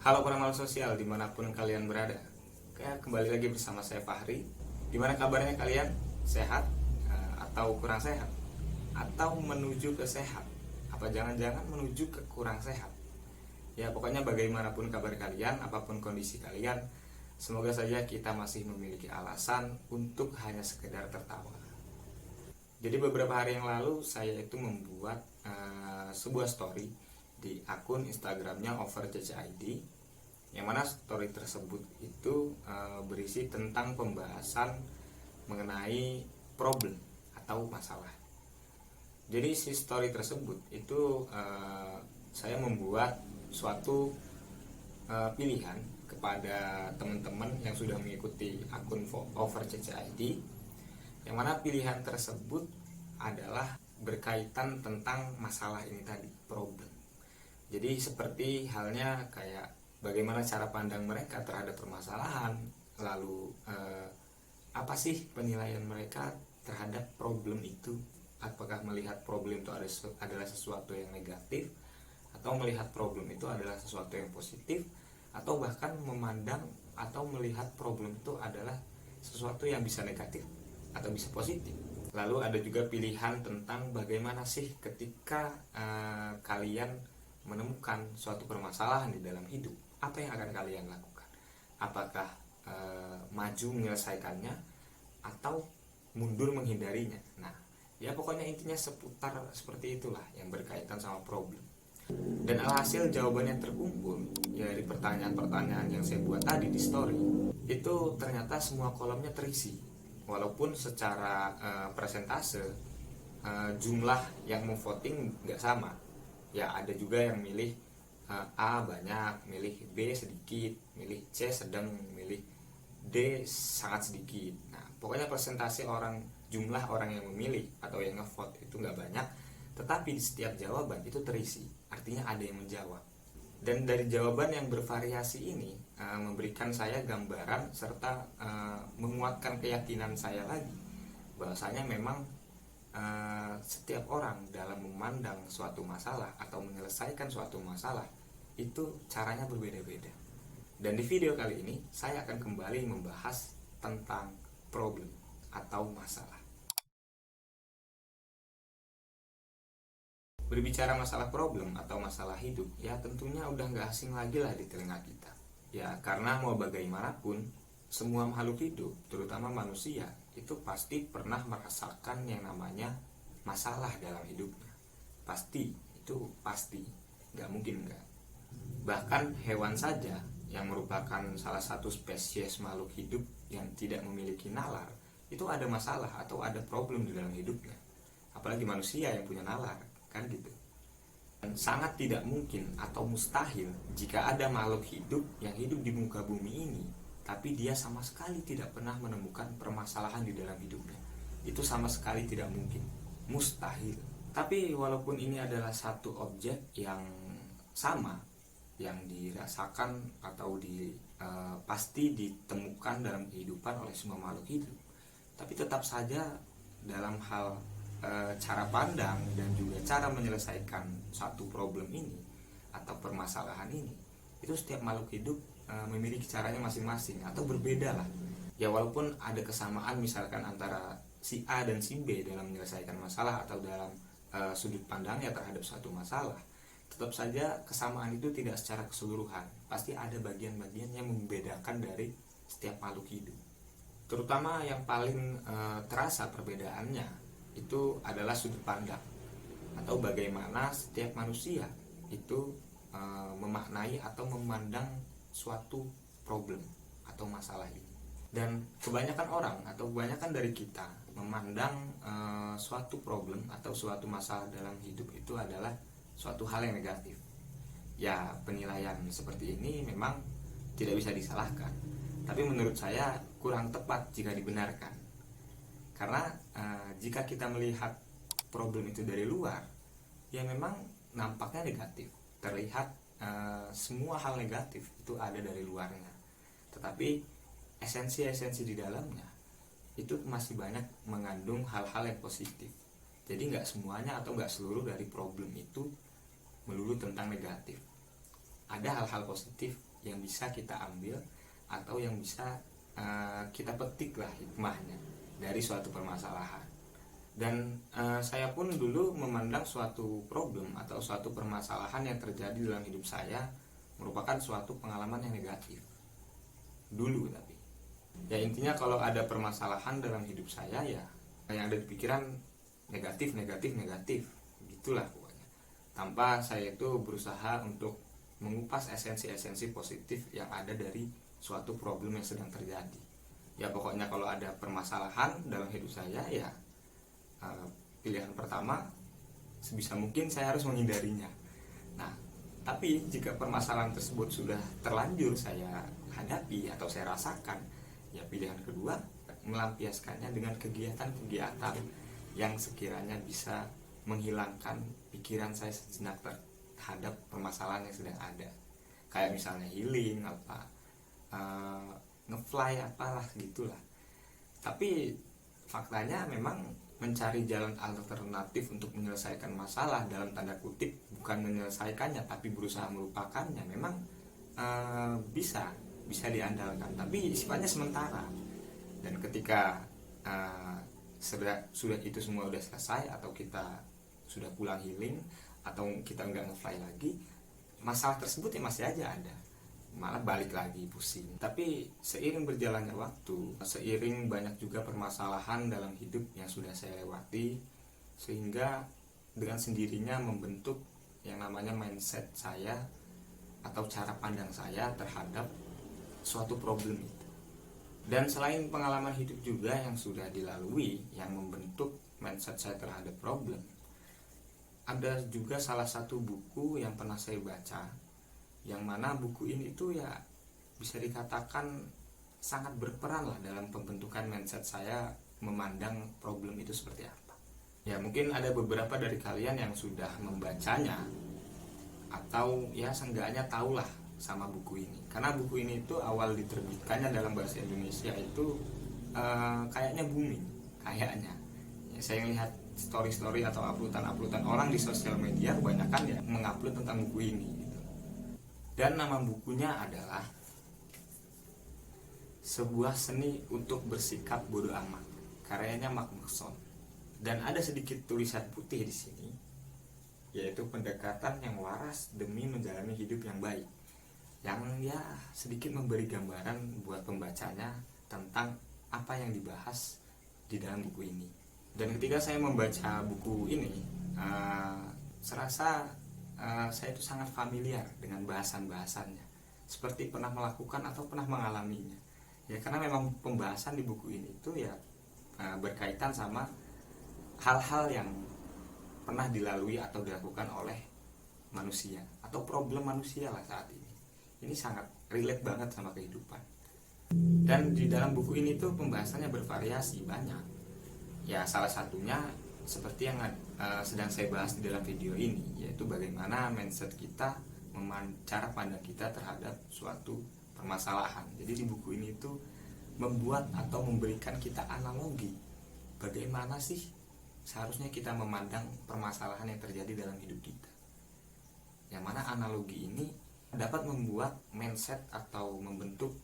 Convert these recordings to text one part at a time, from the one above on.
Halo para makhluk sosial dimanapun kalian berada. Kembali lagi bersama saya Fahri. Gimana kabarnya kalian? Sehat? Atau kurang sehat? Atau menuju ke sehat? Apa jangan-jangan menuju ke kurang sehat? Ya pokoknya bagaimanapun kabar kalian, apapun kondisi kalian, semoga saja kita masih memiliki alasan untuk hanya sekedar tertawa. Jadi beberapa hari yang lalu saya itu membuat sebuah story di akun Instagramnya overccid, yang mana story tersebut itu berisi tentang pembahasan mengenai problem atau masalah. Jadi si story tersebut itu saya membuat suatu pilihan kepada teman-teman yang sudah mengikuti akun overccid, yang mana pilihan tersebut adalah berkaitan tentang masalah ini tadi, problem. Jadi seperti halnya kayak bagaimana cara pandang mereka terhadap permasalahan, lalu apa sih penilaian mereka terhadap problem itu? Apakah melihat problem itu adalah sesuatu yang negatif, atau melihat problem itu adalah sesuatu yang positif, atau bahkan memandang atau melihat problem itu adalah sesuatu yang bisa negatif atau bisa positif. Lalu ada juga pilihan tentang bagaimana sih ketika kalian menemukan suatu permasalahan di dalam hidup, apa yang akan kalian lakukan? Apakah maju menyelesaikannya atau mundur menghindarinya? Nah, ya pokoknya intinya seputar seperti itulah yang berkaitan sama problem. Dan alhasil jawabannya terkumpul ya dari pertanyaan-pertanyaan yang saya buat tadi di story. Itu ternyata semua kolomnya terisi. Walaupun secara persentase jumlah yang mau voting nggak sama. Ya ada juga yang milih A banyak, milih B sedikit, milih C sedang, milih D sangat sedikit. Nah, pokoknya persentase jumlah orang yang memilih atau yang ngevote itu nggak banyak, tetapi di setiap jawaban itu terisi. Artinya ada yang menjawab. Dan dari jawaban yang bervariasi ini memberikan saya gambaran serta menguatkan keyakinan saya lagi bahwasanya memang setiap orang dalam memandang suatu masalah atau menyelesaikan suatu masalah itu caranya berbeda-beda. Dan di video kali ini saya akan kembali membahas tentang problem atau masalah. Berbicara masalah problem atau masalah hidup, ya tentunya udah nggak asing lagi lah di telinga kita. Ya karena mau bagaimanapun, semua makhluk hidup, terutama manusia, itu pasti pernah merasakan yang namanya masalah dalam hidupnya. Pasti, itu pasti, nggak mungkin nggak. Bahkan hewan saja yang merupakan salah satu spesies makhluk hidup yang tidak memiliki nalar, itu ada masalah atau ada problem di dalam hidupnya. Apalagi manusia yang punya nalar, kan gitu. Dan sangat tidak mungkin atau mustahil jika ada makhluk hidup yang hidup di muka bumi ini tapi dia sama sekali tidak pernah menemukan permasalahan di dalam hidupnya. Itu sama sekali tidak mungkin, mustahil. Tapi walaupun ini adalah satu objek yang sama, yang dirasakan atau pasti ditemukan dalam kehidupan oleh semua makhluk hidup, tapi tetap saja dalam hal cara pandang dan juga cara menyelesaikan satu problem ini atau permasalahan ini, itu setiap makhluk hidup memiliki caranya masing-masing atau berbeda lah. Ya walaupun ada kesamaan misalkan antara si A dan si B dalam menyelesaikan masalah atau dalam sudut pandangnya terhadap suatu masalah, tetap saja kesamaan itu tidak secara keseluruhan. Pasti ada bagian-bagian yang membedakan dari setiap makhluk hidup. Terutama yang paling terasa perbedaannya itu adalah sudut pandang atau bagaimana setiap manusia itu memaknai atau memandang suatu problem atau masalah ini. Dan kebanyakan orang atau kebanyakan dari kita memandang suatu problem atau suatu masalah dalam hidup itu adalah suatu hal yang negatif. Ya penilaian seperti ini memang tidak bisa disalahkan, tapi menurut saya kurang tepat jika dibenarkan. Karena jika kita melihat problem itu dari luar, ya memang nampaknya negatif. Terlihat semua hal negatif itu ada dari luarnya. Tetapi esensi-esensi di dalamnya itu masih banyak mengandung hal-hal yang positif. Jadi nggak semuanya atau nggak seluruh dari problem itu melulu tentang negatif. Ada hal-hal positif yang bisa kita ambil atau yang bisa kita petik lah hikmahnya dari suatu permasalahan. Dan saya pun dulu memandang suatu problem atau suatu permasalahan yang terjadi dalam hidup saya merupakan suatu pengalaman yang negatif dulu. Tapi ya intinya kalau ada permasalahan dalam hidup saya, ya yang ada di pikiran negatif gitulah pokoknya, tanpa saya itu berusaha untuk mengupas esensi-esensi positif yang ada dari suatu problem yang sedang terjadi. Ya pokoknya kalau ada permasalahan dalam hidup saya, ya pilihan pertama sebisa mungkin saya harus menghindarinya. Nah, tapi jika permasalahan tersebut sudah terlanjur saya hadapi atau saya rasakan, ya pilihan kedua melampiaskannya dengan kegiatan-kegiatan yang sekiranya bisa menghilangkan pikiran saya sejenak terhadap permasalahan yang sedang ada. Kayak misalnya healing, ngefly, apalah gitulah. Tapi faktanya memang mencari jalan alternatif untuk menyelesaikan masalah dalam tanda kutip, bukan menyelesaikannya tapi berusaha melupakannya, memang bisa diandalkan, tapi sifatnya sementara. Dan ketika sudah itu semua sudah selesai, atau kita sudah pulang healing, atau kita nggak ngefly lagi, masalah tersebut ya masih aja ada, malah balik lagi pusing. Tapi seiring berjalannya waktu, seiring banyak juga permasalahan dalam hidup yang sudah saya lewati, sehingga dengan sendirinya membentuk yang namanya mindset saya atau cara pandang saya terhadap suatu problem itu. Dan selain pengalaman hidup juga yang sudah dilalui yang membentuk mindset saya terhadap problem, ada juga salah satu buku yang pernah saya baca, yang mana buku ini tuh ya bisa dikatakan sangat berperan lah dalam pembentukan mindset saya memandang problem itu seperti apa. Ya mungkin ada beberapa dari kalian yang sudah membacanya, atau ya seenggaknya tahulah sama buku ini, karena buku ini itu awal diterbitkannya dalam bahasa Indonesia itu kayaknya booming, kayaknya ya, saya lihat story-story atau uploadan orang di sosial media kebanyakan ya mengupload tentang buku ini gitu. Dan nama bukunya adalah Sebuah Seni untuk Bersikap Bodoh Amat, karyanya Mark Manson. Dan ada sedikit tulisan putih di sini, yaitu pendekatan yang waras demi menjalani hidup yang baik, yang ya sedikit memberi gambaran buat pembacanya tentang apa yang dibahas di dalam buku ini. Dan ketika saya membaca buku ini, serasa saya itu sangat familiar dengan bahasan-bahasannya, seperti pernah melakukan atau pernah mengalaminya. Ya karena memang pembahasan di buku ini itu ya berkaitan sama hal-hal yang pernah dilalui atau dilakukan oleh manusia, atau problem manusia lah saat ini. Ini sangat relate banget sama kehidupan. Dan di dalam buku ini tuh pembahasannya bervariasi banyak. Ya salah satunya seperti yang sedang saya bahas di dalam video ini, yaitu bagaimana mindset kita, cara pandang kita terhadap suatu permasalahan. Jadi di buku ini tuh membuat atau memberikan kita analogi bagaimana sih seharusnya kita memandang permasalahan yang terjadi dalam hidup kita. Yang mana analogi ini dapat membuat mindset atau membentuk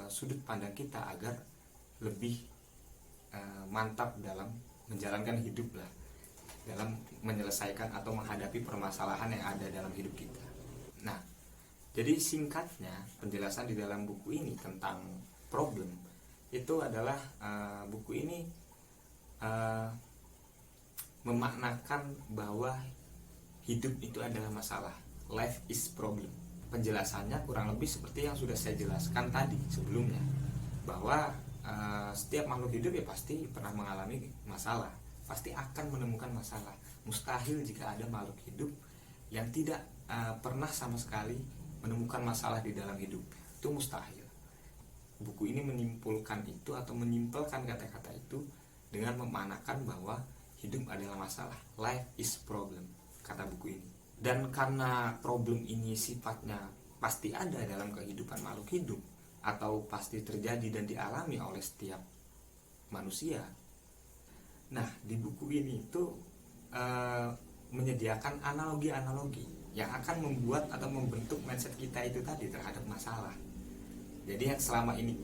sudut pandang kita agar lebih mantap dalam menjalankan hidup lah, dalam menyelesaikan atau menghadapi permasalahan yang ada dalam hidup kita. Nah, jadi singkatnya penjelasan di dalam buku ini tentang problem itu adalah buku ini memaknakan bahwa hidup itu adalah masalah, life is problem. Penjelasannya kurang lebih seperti yang sudah saya jelaskan tadi sebelumnya, bahwa setiap makhluk hidup ya pasti pernah mengalami masalah, pasti akan menemukan masalah. Mustahil jika ada makhluk hidup yang tidak pernah sama sekali menemukan masalah di dalam hidup, itu mustahil. Buku ini menyimpulkan itu atau menyimpulkan kata-kata itu dengan memanakan bahwa hidup adalah masalah, life is problem, kata buku ini. Dan karena problem ini sifatnya pasti ada dalam kehidupan makhluk hidup, atau pasti terjadi dan dialami oleh setiap manusia. Nah, di buku ini itu menyediakan analogi-analogi yang akan membuat atau membentuk mindset kita itu tadi terhadap masalah. Jadi yang selama ini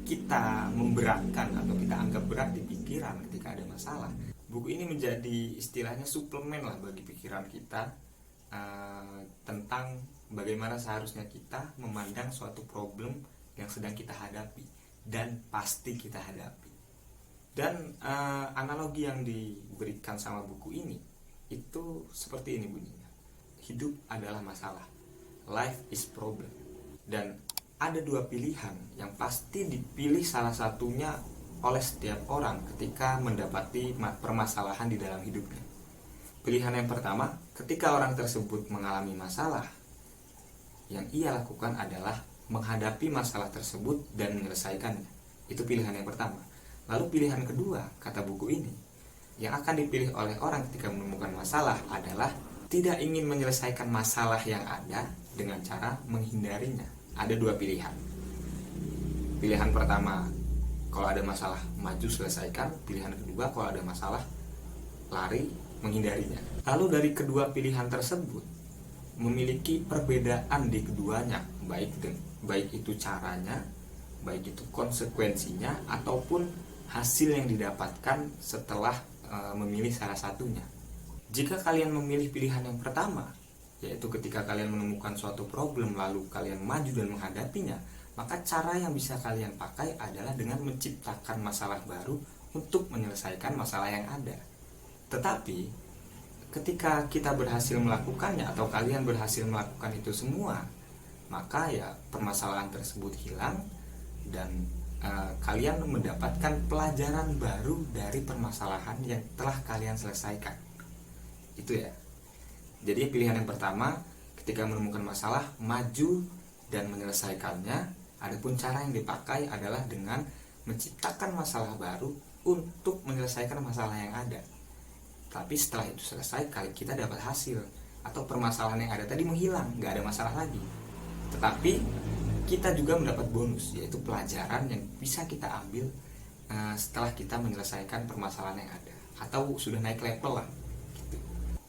kita memberatkan atau kita anggap berat di pikiran ketika ada masalah, buku ini menjadi istilahnya suplemen lah bagi pikiran kita tentang bagaimana seharusnya kita memandang suatu problem yang sedang kita hadapi dan pasti kita hadapi. Dan analogi yang diberikan sama buku ini itu seperti ini bunyinya. Hidup adalah masalah. Life is problem. Dan ada dua pilihan yang pasti dipilih salah satunya oleh setiap orang ketika mendapati permasalahan di dalam hidupnya. Pilihan yang pertama, ketika orang tersebut mengalami masalah, yang ia lakukan adalah menghadapi masalah tersebut dan menyelesaikannya. Itu pilihan yang pertama. Lalu pilihan kedua, kata buku ini, yang akan dipilih oleh orang ketika menemukan masalah adalah tidak ingin menyelesaikan masalah yang ada dengan cara menghindarinya. Ada dua pilihan. Pilihan pertama, kalau ada masalah maju selesaikan. Pilihan kedua, kalau ada masalah lari menghindarinya. Lalu dari kedua pilihan tersebut memiliki perbedaan di keduanya, baik itu caranya, baik itu konsekuensinya, ataupun hasil yang didapatkan setelah memilih salah satunya. Jika kalian memilih pilihan yang pertama, yaitu ketika kalian menemukan suatu problem lalu kalian maju dan menghadapinya, maka cara yang bisa kalian pakai adalah dengan menciptakan masalah baru untuk menyelesaikan masalah yang ada. Tetapi ketika kita berhasil melakukannya atau kalian berhasil melakukan itu semua, maka ya permasalahan tersebut hilang dan kalian mendapatkan pelajaran baru dari permasalahan yang telah kalian selesaikan. Itu ya. Jadi pilihan yang pertama, ketika menemukan masalah, maju dan menyelesaikannya. Adapun cara yang dipakai adalah dengan menciptakan masalah baru untuk menyelesaikan masalah yang ada. Tapi setelah itu selesai, kita dapat hasil atau permasalahan yang ada tadi menghilang, nggak ada masalah lagi. Tetapi kita juga mendapat bonus, yaitu pelajaran yang bisa kita ambil setelah kita menyelesaikan permasalahan yang ada atau sudah naik level lah gitu.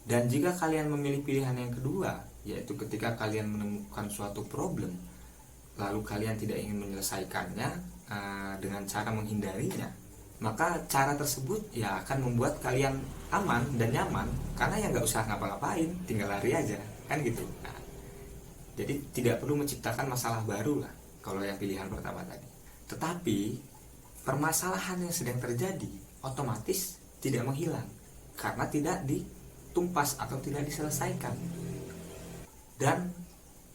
Dan jika kalian memilih pilihan yang kedua, yaitu ketika kalian menemukan suatu problem lalu kalian tidak ingin menyelesaikannya dengan cara menghindarinya, maka cara tersebut ya akan membuat kalian aman dan nyaman karena ya nggak usah ngapa-ngapain, tinggal lari aja kan gitu. Nah, jadi tidak perlu menciptakan masalah baru lah kalau yang pilihan pertama tadi. Tetapi permasalahan yang sedang terjadi otomatis tidak menghilang karena tidak ditumpas atau tidak diselesaikan. Dan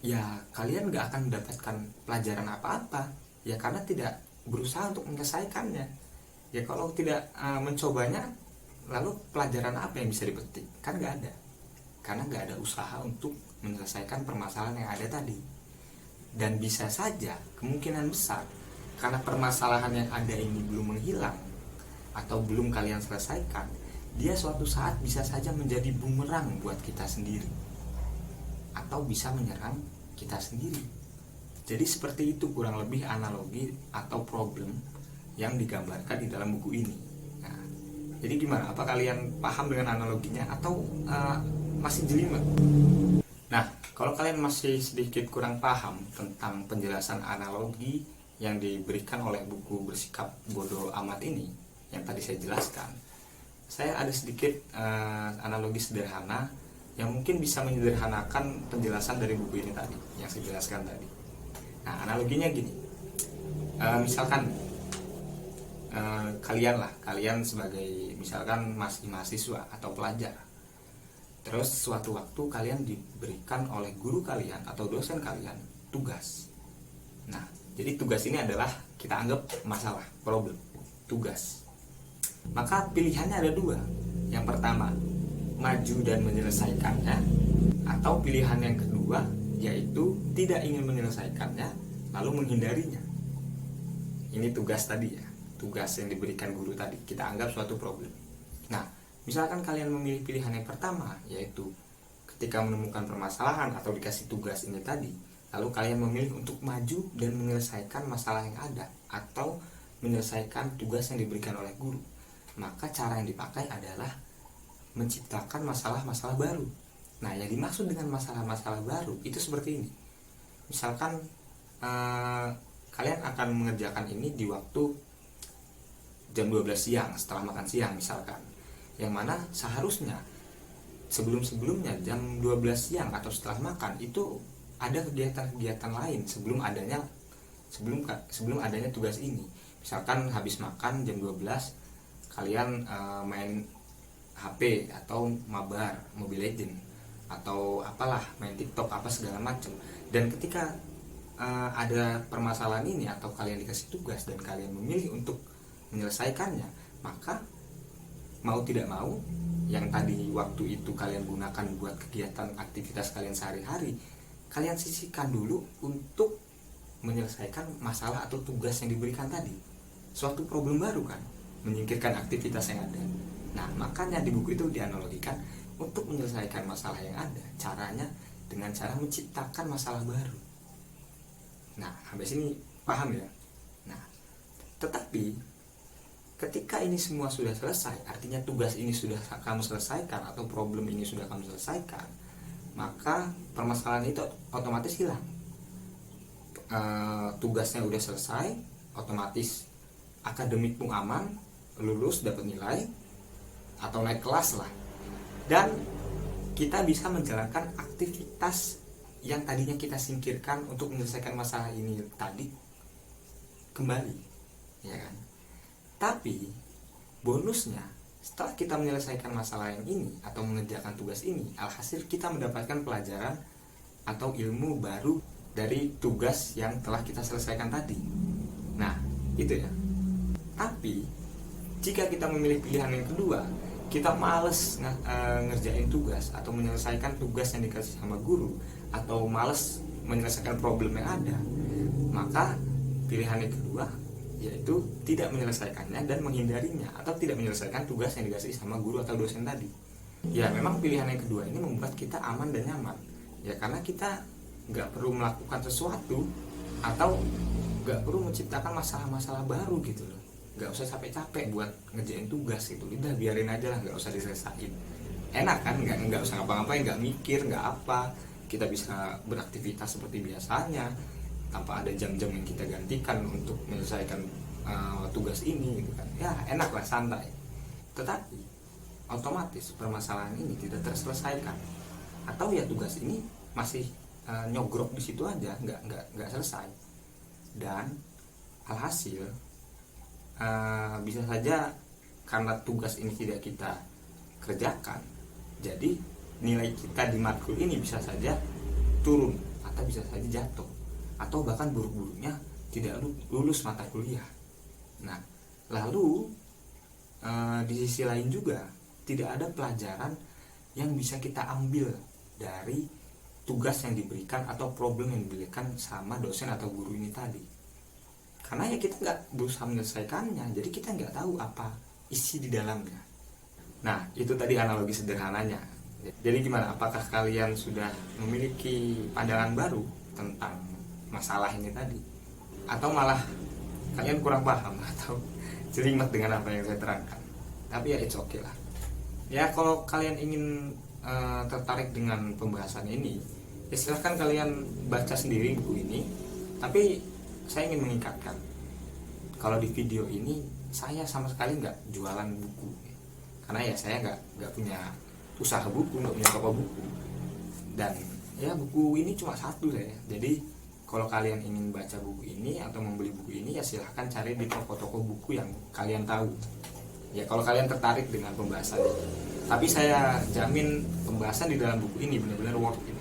ya kalian gak akan mendapatkan pelajaran apa-apa ya karena tidak berusaha untuk menyelesaikannya. Ya kalau tidak mencobanya, lalu pelajaran apa yang bisa dipetik? Kan gak ada. Karena gak ada usaha untuk menyelesaikan permasalahan yang ada tadi. Dan bisa saja kemungkinan besar karena permasalahan yang ada ini belum menghilang atau belum kalian selesaikan, dia suatu saat bisa saja menjadi bumerang buat kita sendiri atau bisa menyerang kita sendiri. Jadi seperti itu kurang lebih analogi atau problem yang digambarkan di dalam buku ini. Nah, jadi gimana? Apa kalian paham dengan analoginya atau masih jelimet? Nah, kalau kalian masih sedikit kurang paham tentang penjelasan analogi yang diberikan oleh buku Bersikap Bodoh Amat ini yang tadi saya jelaskan, saya ada sedikit analogi sederhana yang mungkin bisa menyederhanakan penjelasan dari buku ini tadi yang saya jelaskan tadi. Nah, analoginya gini, misalkan kalian sebagai misalkan masih mahasiswa atau pelajar, terus suatu waktu kalian diberikan oleh guru kalian atau dosen kalian tugas. Nah, jadi tugas ini adalah kita anggap masalah, problem, tugas. Maka pilihannya ada dua. Yang pertama, maju dan menyelesaikannya, atau pilihan yang kedua yaitu tidak ingin menyelesaikannya lalu menghindarinya. Ini tugas tadi ya, tugas yang diberikan guru tadi, kita anggap suatu problem. Nah, misalkan kalian memilih pilihan yang pertama, yaitu ketika menemukan permasalahan atau dikasih tugas ini tadi, lalu kalian memilih untuk maju dan menyelesaikan masalah yang ada atau menyelesaikan tugas yang diberikan oleh guru, maka cara yang dipakai adalah menciptakan masalah-masalah baru. Nah, yang dimaksud dengan masalah-masalah baru itu seperti ini. Misalkan kalian akan mengerjakan ini di waktu jam 12 siang setelah makan siang misalkan. Yang mana seharusnya sebelum-sebelumnya jam 12 siang atau setelah makan itu ada kegiatan-kegiatan lain sebelum adanya tugas ini. Misalkan habis makan jam 12 kalian main HP atau mabar, Mobile Legend atau apalah, main TikTok apa segala macam. Dan ketika ada permasalahan ini atau kalian dikasih tugas dan kalian memilih untuk menyelesaikannya, maka mau tidak mau yang tadi waktu itu kalian gunakan buat kegiatan aktivitas kalian sehari-hari, kalian sisihkan dulu untuk menyelesaikan masalah atau tugas yang diberikan tadi. Suatu problem baru kan, menyingkirkan aktivitas yang ada. Nah, makanya di buku itu dianalogikan untuk menyelesaikan masalah yang ada, caranya dengan cara menciptakan masalah baru. Nah, sampai sini paham ya? Nah, tetapi ketika ini semua sudah selesai, artinya tugas ini sudah kamu selesaikan atau problem ini sudah kamu selesaikan, maka permasalahan itu otomatis hilang. Tugasnya udah selesai, otomatis akademikmu aman, lulus dapat nilai atau naik kelas lah, dan kita bisa menjalankan aktivitas yang tadinya kita singkirkan untuk menyelesaikan masalah ini tadi kembali, ya kan? Tapi bonusnya, setelah kita menyelesaikan masalah yang ini atau mengerjakan tugas ini, alhasil kita mendapatkan pelajaran atau ilmu baru dari tugas yang telah kita selesaikan tadi. Nah, itu ya. Tapi jika kita memilih pilihan yang kedua, kita males ngerjain tugas atau menyelesaikan tugas yang dikasih sama guru, atau males menyelesaikan problem yang ada, maka pilihan yang kedua yaitu tidak menyelesaikannya dan menghindarinya, atau tidak menyelesaikan tugas yang dikasih sama guru atau dosen tadi. Ya, memang pilihan yang kedua ini membuat kita aman dan nyaman, ya, karena kita nggak perlu melakukan sesuatu atau nggak perlu menciptakan masalah-masalah baru gitu loh. Nggak usah capek-capek buat ngerjain tugas gitu, udah biarin aja lah, nggak usah diselesain. Enak kan, nggak usah ngapa-ngapain, nggak mikir, nggak apa, kita bisa beraktivitas seperti biasanya tanpa ada jam-jam yang kita gantikan untuk menyelesaikan tugas ini gitu kan. Ya, enak lah, santai. Tetapi otomatis permasalahan ini tidak terselesaikan, atau ya tugas ini masih nyogrok di situ aja, nggak selesai. Dan alhasil bisa saja karena tugas ini tidak kita kerjakan, jadi nilai kita di matkul ini bisa saja turun atau bisa saja jatuh, atau bahkan buruk-buruknya tidak lulus mata kuliah. Nah, lalu di sisi lain juga tidak ada pelajaran yang bisa kita ambil dari tugas yang diberikan atau problem yang diberikan sama dosen atau guru ini tadi. Karena ya kita nggak berusaha menyelesaikannya, jadi kita nggak tahu apa isi di dalamnya. Nah, itu tadi analogi sederhananya. Jadi gimana? Apakah kalian sudah memiliki pandangan baru tentang masalah ini tadi? Atau malah kalian kurang paham atau jelimet dengan apa yang saya terangkan? Tapi ya it's okay lah. Ya, kalau kalian ingin tertarik dengan pembahasan ini, ya silahkan kalian baca sendiri buku ini. Tapi saya ingin mengingatkan, kalau di video ini saya sama sekali nggak jualan buku, karena ya saya nggak punya usaha buku, nggak punya toko buku, dan ya buku ini cuma satu saya. Jadi kalau kalian ingin baca buku ini atau membeli buku ini, ya silahkan cari di toko-toko buku yang kalian tahu. Ya, kalau kalian tertarik dengan pembahasan ini. Tapi saya jamin pembahasan di dalam buku ini benar-benar worth it,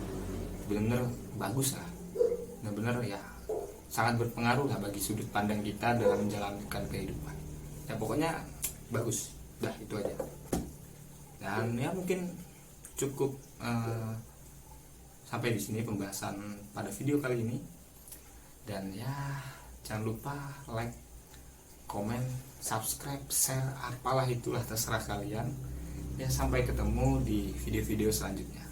benar-benar bagus lah, benar-benar ya sangat berpengaruh lah bagi sudut pandang kita dalam menjalankan kehidupan. Ya pokoknya bagus. Dah, itu aja. Dan ya mungkin cukup sampai di sini pembahasan pada video kali ini. Dan ya jangan lupa like, komen, subscribe, share, apalah itulah terserah kalian. Ya, sampai ketemu di video-video selanjutnya.